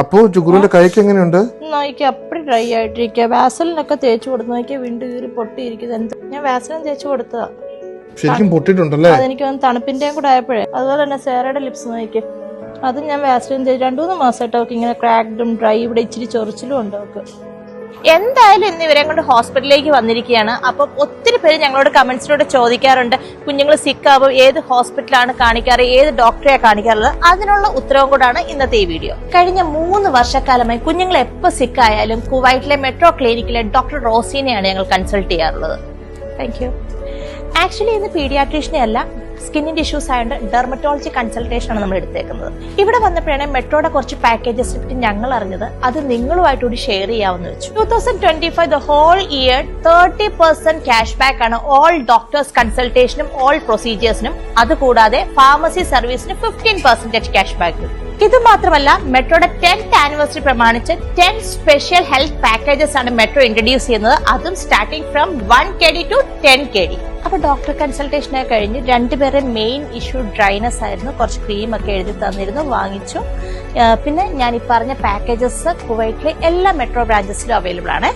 അപ്പോ ജുഗുറിന്റെ കൈക്ക് എങ്ങനെയുണ്ട്? നോക്കി അപ്പടി ഡ്രൈ ആയിട്ടിരിക്കുക. വാസലിനൊക്കെ തേച്ച് കൊടുത്തു നോക്കിയാൽ വീണ്ടും കീറി പൊട്ടിയിരിക്കുന്നത്. ഞാൻ വാസലിൻ തേച്ച് കൊടുത്തതാ, ശരിക്കും പൊട്ടിട്ടുണ്ടല്ലേ? അതെനിക്ക് തണുപ്പിന്റെയും കൂടെ ആയപ്പോഴേ. അതുപോലെ തന്നെ സേറയുടെ ലിപ്സ് നോക്കി, അത് ഞാൻ വാസലിൻ തേച്ച് 2-3 മാസമായിട്ട് അവർക്ക് ഇങ്ങനെ ക്രാക്ഡും ഡ്രൈ, ഇവിടെ ഇച്ചിരി ചൊറിച്ചിലും ഉണ്ട് അവർക്ക്. എന്തായാലും ഇന്ന് ഇവരെ കൊണ്ട് ഹോസ്പിറ്റലിലേക്ക് വന്നിരിക്കുകയാണ്. അപ്പം ഒത്തിരി പേര് ഞങ്ങളോട് കമന്റ്സിലൂടെ ചോദിക്കാറുണ്ട്, കുഞ്ഞുങ്ങൾ സിക്കാവുമ്പോൾ ഏത് ഹോസ്പിറ്റലാണ് കാണിക്കാറ്, ഏത് ഡോക്ടറെ കാണിക്കാറുള്ളത്. അതിനുള്ള ഉത്തരവും കൂടാണ് ഇന്നത്തെ ഈ വീഡിയോ. കഴിഞ്ഞ 3 വർഷക്കാലമായി കുഞ്ഞുങ്ങൾ എപ്പോൾ സിക്കായാലും കുവൈറ്റിലെ മെട്രോ ക്ലിനിക്കിലെ ഡോക്ടർ റോസിനെയാണ് ഞങ്ങൾ കൺസൾട്ട് ചെയ്യാറുള്ളത്. Thank you. ആക്ച്വലി ഇന്ന് പീഡിയാട്രീഷ്യനെ അല്ല, സ്കിന്നിന്റെ ഇഷ്യൂസ് ആയതുകൊണ്ട് ഡെർമറ്റോളജി കൺസൾട്ടേഷൻ ആണ് നമ്മൾ എടുത്തേക്കുന്നത്. ഇവിടെ വന്നപ്പോഴാണ് മെട്രോയുടെ കുറച്ച് പാക്കേജസിനെ പറ്റി ഞങ്ങൾ അറിഞ്ഞത്. അത് നിങ്ങളുമായിട്ട് കൂടി ഷെയർ ചെയ്യാമെന്ന് വെച്ചു. 2025 the whole year 30% cash back ആണ് ഓൾ ഡോക്ടേഴ്സ് കൺസൾട്ടേഷനും ഓൾ പ്രൊസീജിയേഴ്സിനും. അതുകൂടാതെ ഫാർമസി സർവീസിന് 15% ക്യാഷ് ബാക്ക്. ഇത് മാത്രമല്ല, മെട്രോയുടെ 10th ആനിവേഴ്സറി പ്രമാണിച്ച് 10 സ്പെഷ്യൽ ഹെൽത്ത് പാക്കേജസ് ആണ് മെട്രോ ഇൻട്രൊഡ്യൂസ് ചെയ്യുന്നത്. അതും starting from 1 KD to 10 KD. അപ്പൊ ഡോക്ടർ കൺസൾട്ടേഷനൊക്കെ കഴിഞ്ഞ് 2 പേരെ മെയിൻ ഇഷ്യൂ ഡ്രൈനസ് ആയിരുന്നു. കുറച്ച് ക്രീം ഒക്കെ എഴുതി തന്നിരുന്നു, വാങ്ങിച്ചു. പിന്നെ ഞാൻ ഈ പറഞ്ഞ പാക്കേജസ് കുവൈറ്റിലെ എല്ലാ മെട്രോ ബ്രാഞ്ചസിലും അവൈലബിൾ ആണ്.